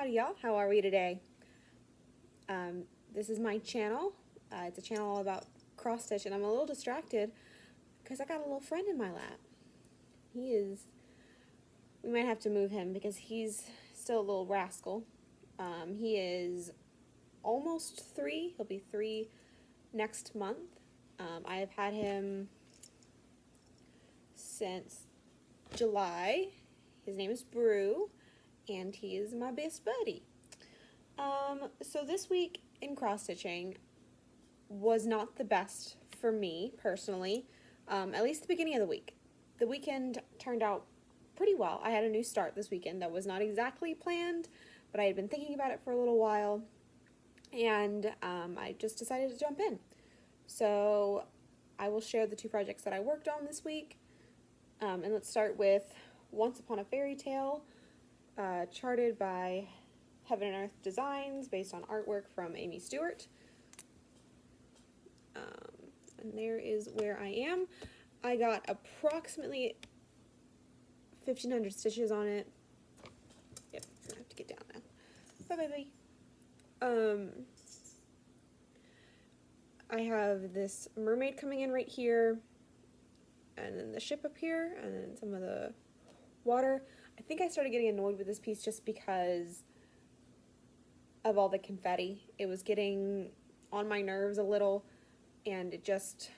Howdy y'all, how are we today? This is my channel. It's a channel all about cross stitch, and I'm a little distracted because I got a little friend in my lap. We might have to move him because he's still a little rascal. He is almost 3. He'll be 3 next month. I have had him since July. His name is Brew, and he is my best buddy. So this week in cross stitching was not the best for me personally, at least the beginning of the week. The weekend turned out pretty well. I had a new start this weekend that was not exactly planned, but I had been thinking about it for a little while, and I just decided to jump in. So I will share the 2 projects that I worked on this week, and let's start with Once Upon a Fairy Tale, charted by Heaven and Earth Designs, based on artwork from Amy Stewart. And there is where I am. I got approximately 1,500 stitches on it. Yep, I'm gonna have to get down now. Bye bye bye. I have this mermaid coming in right here, and then the ship up here, and then some of the water. I think I started getting annoyed with this piece just because of all the confetti. It was getting on my nerves a little, and it just,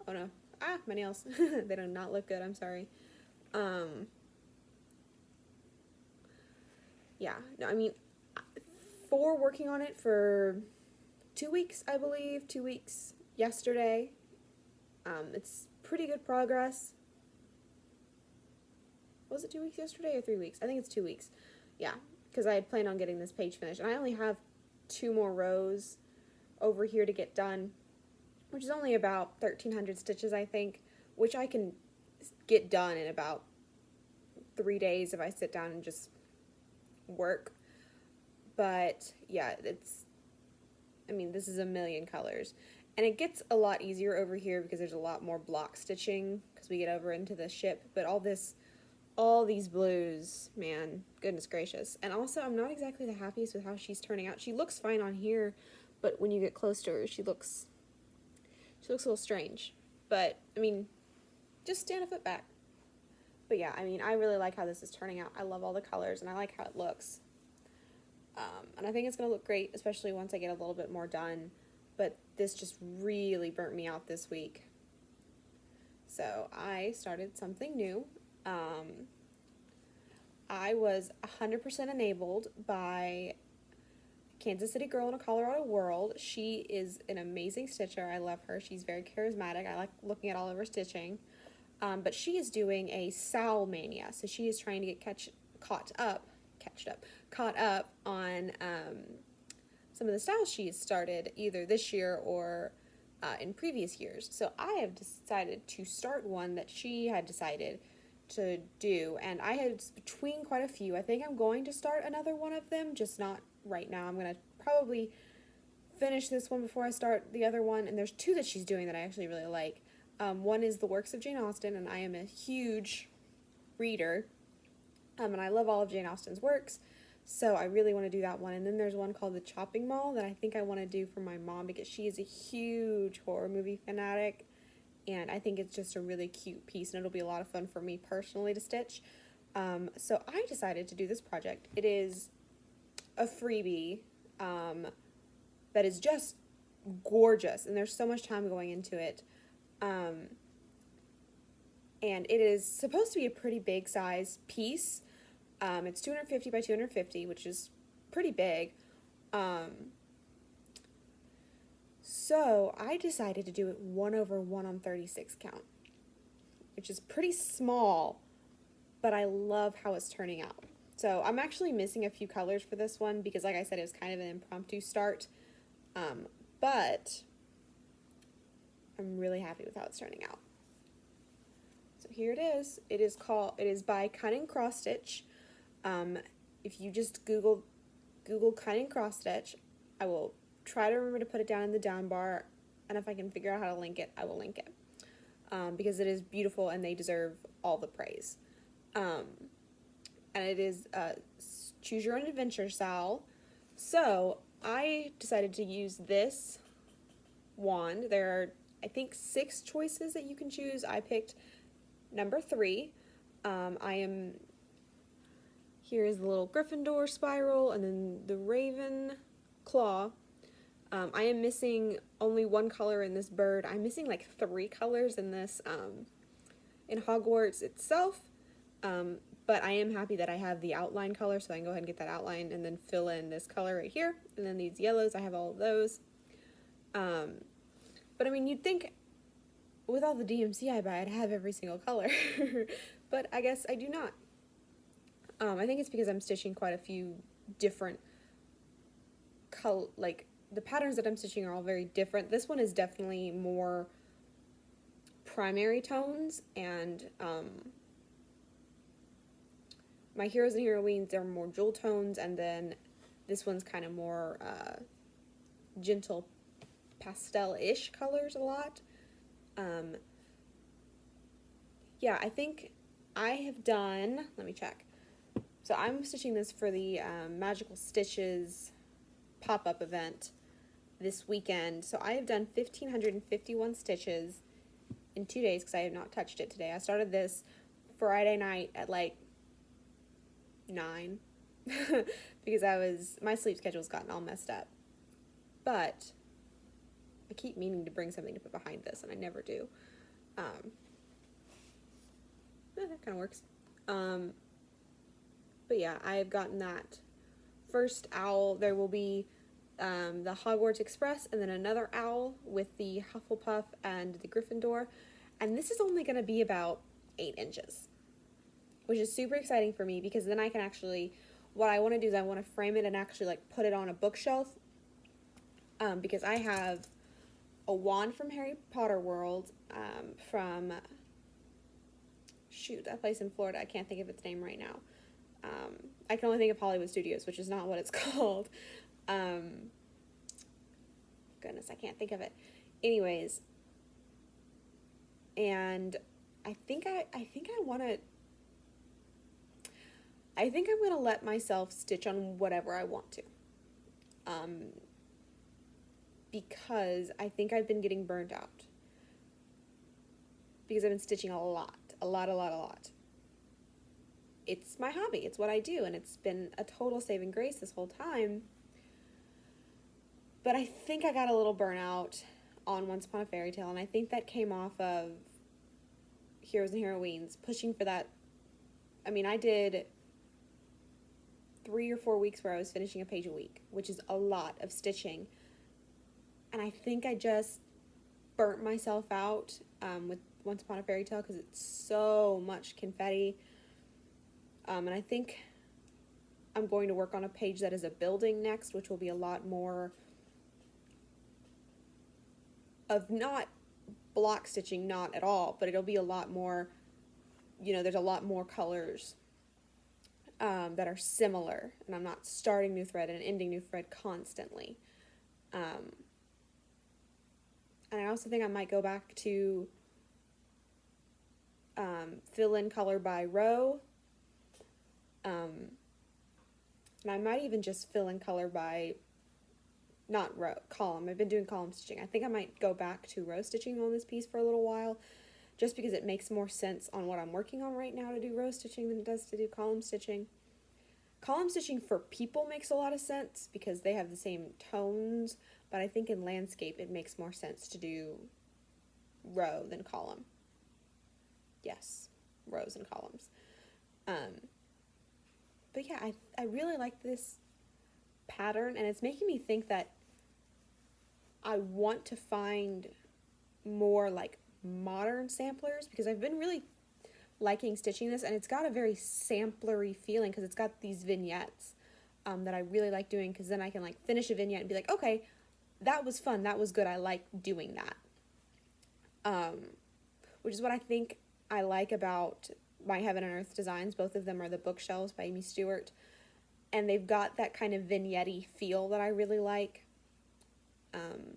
oh no, my nails, they do not look good, I'm sorry. Yeah, no, I mean, for working on it for 2 weeks, I believe, 2 weeks yesterday, it's pretty good progress. Was it 2 weeks yesterday or 3 weeks? I think it's 2 weeks. Yeah, because I had planned on getting this page finished, and I only have 2 more rows over here to get done, which is only about 1,300 stitches, I think, which I can get done in about 3 days if I sit down and just work. But yeah, this is a million colors, and it gets a lot easier over here because there's a lot more block stitching because we get over into the ship. But all these blues, man, goodness gracious. And also, I'm not exactly the happiest with how she's turning out. She looks fine on here, but when you get close to her, she looks a little strange. But I mean, just stand a foot back. But yeah, I mean, I really like how this is turning out. I love all the colors, and I like how it looks. And I think it's going to look great, especially once I get a little bit more done. But this just really burnt me out this week. So I started something new. I was 100% enabled by Kansas City girl in a Colorado world. She is an amazing stitcher. I love her. She's very charismatic. I like looking at all of her stitching. But she is doing a Sow Mania, so she is trying to get caught up on some of the styles she's started either this year or in previous years. So I have decided to start one that she had decided to do, and I had between quite a few. I think I'm going to start another one of them, just not right now. I'm going to probably finish this one before I start the other one, and there's 2 that she's doing that I actually really like. One is the works of Jane Austen, and I am a huge reader, and I love all of Jane Austen's works, so I really want to do that one. And then there's one called The Chopping Mall that I think I want to do for my mom because she is a huge horror movie fanatic, and I think it's just a really cute piece, and it'll be a lot of fun for me personally to stitch. So I decided to do this project. It is a freebie that is just gorgeous, and there's so much time going into it. And it is supposed to be a pretty big size piece. It's 250 by 250, which is pretty big. So I decided to do it 1/1 on 36 count, which is pretty small, but I love how it's turning out. So I'm actually missing a few colors for this one because, like I said, it was kind of an impromptu start, but I'm really happy with how it's turning out. So here it is. It is by Cunning Cross Stitch. If you just Google Cunning Cross Stitch, I will try to remember to put it down in the down bar, and if I can figure out how to link it, I will link it, because it is beautiful and they deserve all the praise. And it is choose your own adventure style. So I decided to use this wand. There are, I think, 6 choices that you can choose. I picked number 3. Here's the little Gryffindor spiral, and then the Raven claw. I am missing only 1 color in this bird. I'm missing like 3 colors in this, in Hogwarts itself. But I am happy that I have the outline color, so I can go ahead and get that outline and then fill in this color right here. And then these yellows, I have all of those. But I mean, you'd think with all the DMC I buy, I'd have every single color. But I guess I do not. I think it's because I'm stitching quite a few different the patterns that I'm stitching are all very different. This one is definitely more primary tones, and my heroes and heroines are more jewel tones, and then this one's kind of more gentle pastel-ish colors a lot. Yeah, I think I have done, let me check. So I'm stitching this for the Magical Stitches pop-up event this weekend. So I have done 1,551 stitches in 2 days because I have not touched it today. I started this Friday night at like 9 because my sleep schedule's gotten all messed up. But I keep meaning to bring something to put behind this, and I never do. That kind of works. But yeah, I have gotten that first owl. There will be the Hogwarts Express, and then another owl with the Hufflepuff and the Gryffindor. And this is only going to be about 8 inches, which is super exciting for me because then I can actually, what I want to do is I want to frame it and actually like put it on a bookshelf, because I have a wand from Harry Potter World, from, shoot, that place in Florida. I can't think of its name right now. I can only think of Hollywood Studios, which is not what it's called. Goodness, I can't think of it. Anyways, and I think I'm gonna let myself stitch on whatever I want to. Because I think I've been getting burnt out. Because I've been stitching a lot. It's my hobby, it's what I do, and it's been a total saving grace this whole time. But I think I got a little burnout on Once Upon a Fairy Tale, and I think that came off of Heroes and Heroines, pushing for that. I mean, I did 3 or 4 weeks where I was finishing a page a week, which is a lot of stitching. And I think I just burnt myself out with Once Upon a Fairy Tale because it's so much confetti. And I think I'm going to work on a page that is a building next, which will be a lot more of not block stitching, not at all, but it'll be a lot more, there's a lot more colors that are similar, and I'm not starting new thread and ending new thread constantly. And I also think I might go back to fill in color by row. And I might even just fill in color by, not row, column. I've been doing column stitching. I think I might go back to row stitching on this piece for a little while, just because it makes more sense on what I'm working on right now to do row stitching than it does to do column stitching. Column stitching for people makes a lot of sense because they have the same tones, but I think in landscape it makes more sense to do row than column. Yes, rows and columns. But yeah, I really like this pattern, and it's making me think that I want to find more like modern samplers, because I've been really liking stitching this, and it's got a very samplery feeling because it's got these vignettes that I really like doing, because then I can like finish a vignette and be like, okay, that was fun, that was good, I like doing that. Which is what I think I like about my Heaven and Earth designs. Both of them are the bookshelves by Amy Stewart, and they've got that kind of vignette-y feel that I really like. And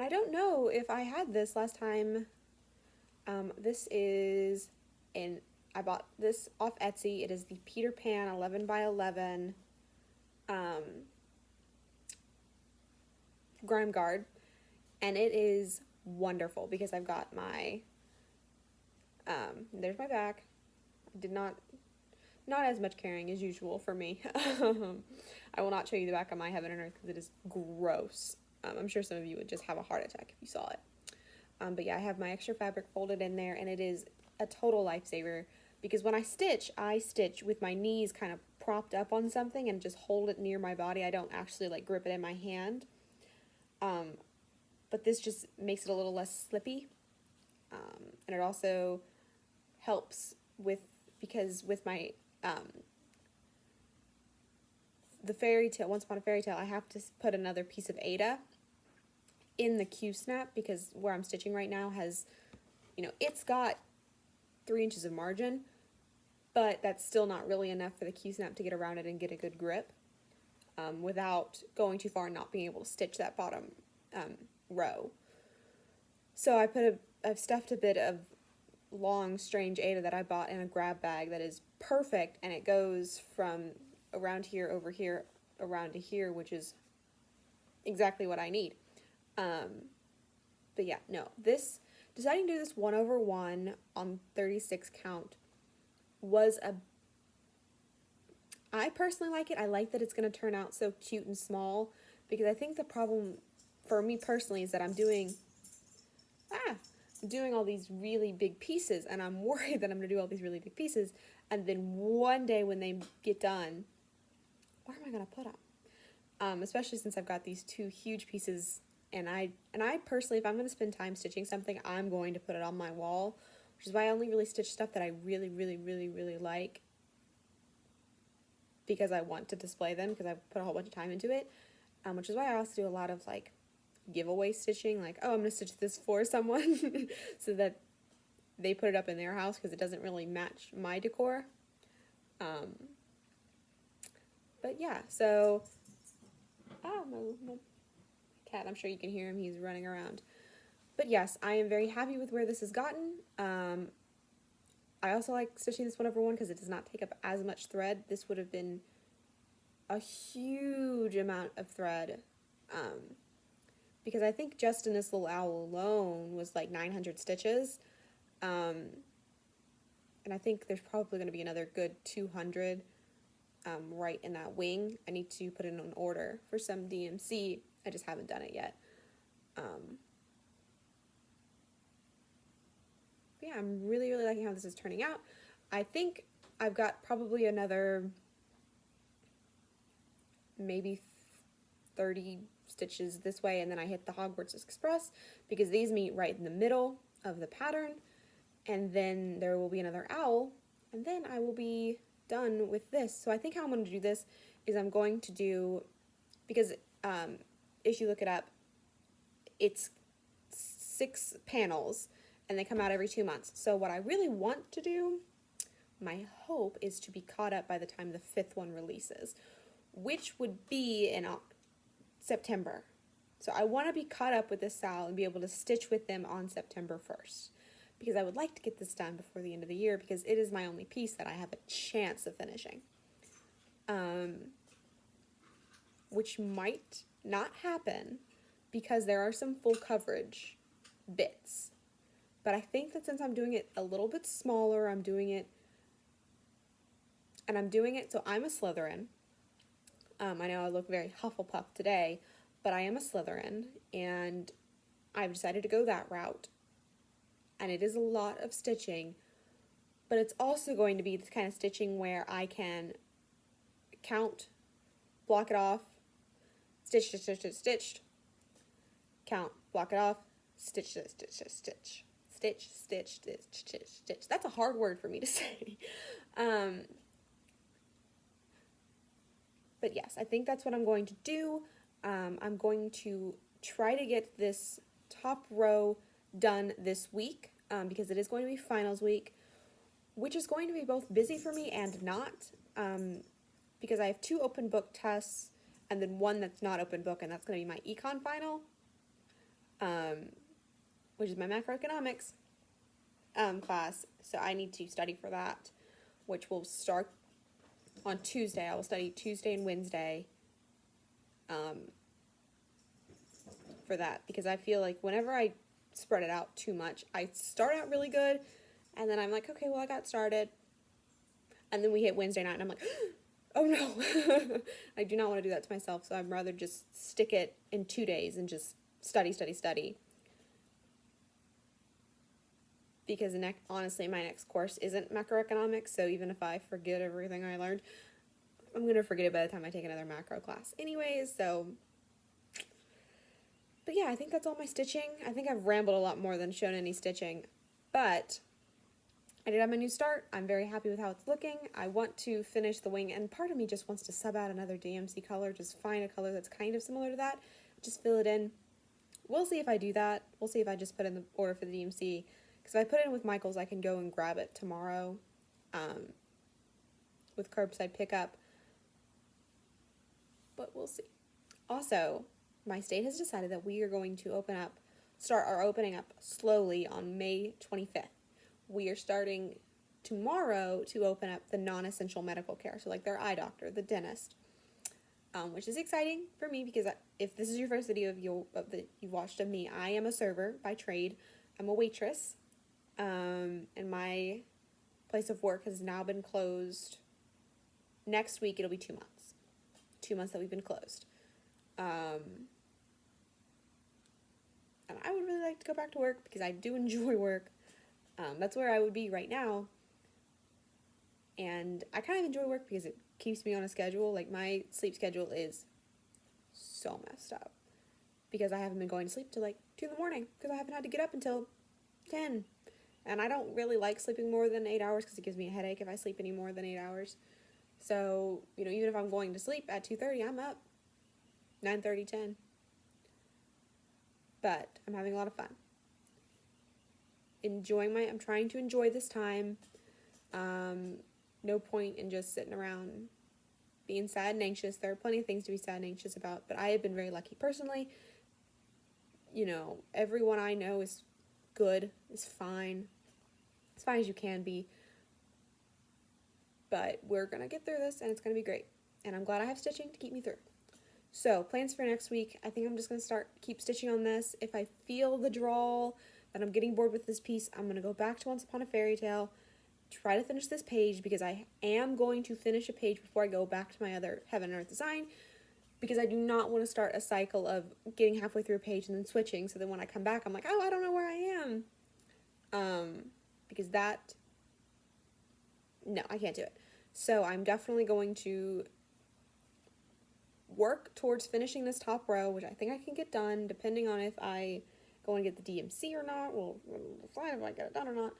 I don't know if I had this last time. This is an I bought this off Etsy. It is the Peter Pan 11 by 11 grime guard, and it is wonderful because I've got my, there's my back. Not as much caring as usual for me. I will not show you the back of my Heaven and Earth because it is gross. I'm sure some of you would just have a heart attack if you saw it. But yeah, I have my extra fabric folded in there, and it is a total lifesaver because when I stitch with my knees kind of propped up on something and just hold it near my body. I don't actually like grip it in my hand. But this just makes it a little less slippy. And it also helps because with my the fairy tale, Once Upon a Fairy Tale, I have to put another piece of Ada in the Q-snap because where I'm stitching right now has, it's got 3 inches of margin, but that's still not really enough for the Q-snap to get around it and get a good grip without going too far and not being able to stitch that bottom row. So I've stuffed a bit of long strange Ada that I bought in a grab bag that is perfect, and it goes from around here over here around to here, which is exactly what I need. But yeah, no, deciding to do this 1/1 on 36 count was I personally like it. I like that it's going to turn out so cute and small, because I think the problem for me personally is that I'm doing all these really big pieces, and I'm worried that I'm going to do all these really big pieces, and then one day when they get done, where am I going to put them? Especially since I've got these 2 huge pieces, and I personally, if I'm going to spend time stitching something, I'm going to put it on my wall, which is why I only really stitch stuff that I really, really, really, really like, because I want to display them, because I put a whole bunch of time into it, which is why I also do a lot of, like, giveaway stitching, like, oh, I'm going to stitch this for someone, so that they put it up in their house, because it doesn't really match my decor. But yeah, so, my cat, I'm sure you can hear him, he's running around. But yes, I am very happy with where this has gotten. I also like stitching this 1/1 because it does not take up as much thread. This would have been a huge amount of thread, because I think just in this little owl alone was like 900 stitches, and I think there's probably going to be another good 200 right in that wing. I need to put in an order for some DMC. I just haven't done it yet. Yeah, I'm really, really liking how this is turning out. I think I've got probably another maybe 30 stitches this way, and then I hit the Hogwarts Express, because these meet right in the middle of the pattern, and then there will be another owl, and then I will be done with this. So I think how I'm going to do this is I'm going to do, because if you look it up, it's 6 panels, and they come out every 2 months. So what I really want to do, my hope, is to be caught up by the time the 5th one releases, which would be in September. So I want to be caught up with this style and be able to stitch with them on September 1st, because I would like to get this done before the end of the year, because it is my only piece that I have a chance of finishing. Which might not happen, because there are some full coverage bits. But I think that since I'm doing it a little bit smaller, I'm doing it so I'm a Slytherin. I know I look very Hufflepuff today, but I am a Slytherin, and I've decided to go that route. And it is a lot of stitching, but it's also going to be the kind of stitching where I can count, block it off, stitch, stitch, stitch, stitch, stitch, count, block it off, stitch, stitch, stitch, stitch, stitch. Stitch, stitch, stitch, stitch, stitch. That's a hard word for me to say. But yes, I think that's what I'm going to do. I'm going to try to get this top row done this week, because it is going to be finals week, which is going to be both busy for me and not, because I have 2 open book tests and then 1 that's not open book, and that's going to be my econ final, which is my macroeconomics. class, so I need to study for that, which will start on Tuesday. I will study Tuesday and Wednesday for that, because I feel like whenever I spread it out too much, I start out really good, and then I'm like, okay, well, I got started, and then we hit Wednesday night, and I'm like, oh no. I do not want to do that to myself, so I'd rather just stick it in 2 days and just study. Because honestly, my next course isn't macroeconomics, so even if I forget everything I learned, I'm going to forget it by the time I take another macro class anyways, so. But yeah, I think that's all my stitching. I think I've rambled a lot more than shown any stitching, but I did have my new start. I'm very happy with how it's looking. I want to finish the wing, and part of me just wants to sub out another DMC color, just find a color that's kind of similar to that, just fill it in. We'll see if I do that. We'll see if I just put in the order for the DMC, because if I put it in with Michael's, I can go and grab it tomorrow with curbside pickup, but we'll see. Also, my state has decided that we are going to start our opening up slowly on May 25th. We are starting tomorrow to open up the non-essential medical care, so like their eye doctor, the dentist, which is exciting for me, because if this is your first video that you've watched of me, I am a server by trade. I'm a waitress, and my place of work has now been closed. Next week it'll be 2 months. 2 months that we've been closed. And I would really like to go back to work, because I do enjoy work. That's where I would be right now. And I kind of enjoy work because it keeps me on a schedule. Like, my sleep schedule is so messed up, because I haven't been going to sleep till like 2 in the morning, because I haven't had to get up until 10. And I don't really like sleeping more than 8 hours, because it gives me a headache if I sleep any more than 8 hours. So, even if I'm going to sleep at 2:30, I'm up 9:30, 10. But I'm having a lot of fun. I'm trying to enjoy this time. No point in just sitting around being sad and anxious. There are plenty of things to be sad and anxious about, but I have been very lucky personally. Everyone I know is good, is fine. As fine as you can be. But we're going to get through this, and it's going to be great. And I'm glad I have stitching to keep me through. So, plans for next week. I think I'm just going to keep stitching on this. If I feel the drawl that I'm getting bored with this piece, I'm going to go back to Once Upon a Fairy Tale, try to finish this page, because I am going to finish a page before I go back to my other Heaven and Earth design, because I do not want to start a cycle of getting halfway through a page and then switching, so then when I come back, I'm like, oh, I don't know where I am. Because no, I can't do it. So I'm definitely going to work towards finishing this top row, which I think I can get done, depending on if I go and get the DMC or not. We'll decide if I get it done or not.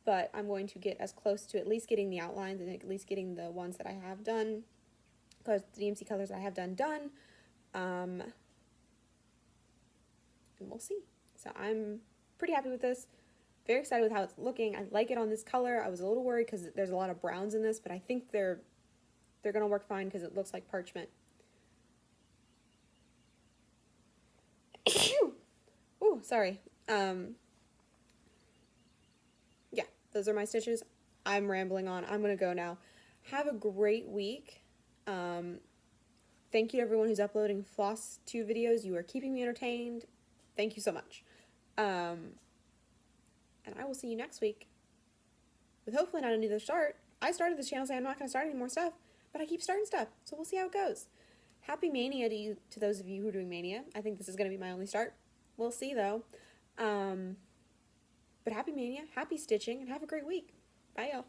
But I'm going to get as close to at least getting the outlines, and at least getting the ones that I have done, the DMC colors that I have done. And we'll see. So I'm pretty happy with this. Very excited with how it's looking. I like it on this color. I was a little worried because there's a lot of browns in this, but I think they're going to work fine because it looks like parchment. Ooh, sorry. Yeah, those are my stitches. I'm rambling on. I'm going to go now. Have a great week. Thank you to everyone who's uploading Flosstube videos. You are keeping me entertained. Thank you so much. And I will see you next week with hopefully not another start. I started this channel saying I'm not going to start any more stuff, but I keep starting stuff, so we'll see how it goes. Happy Mania to those of you who are doing Mania. I think this is going to be my only start. We'll see, though. But happy Mania, happy stitching, and have a great week. Bye, y'all.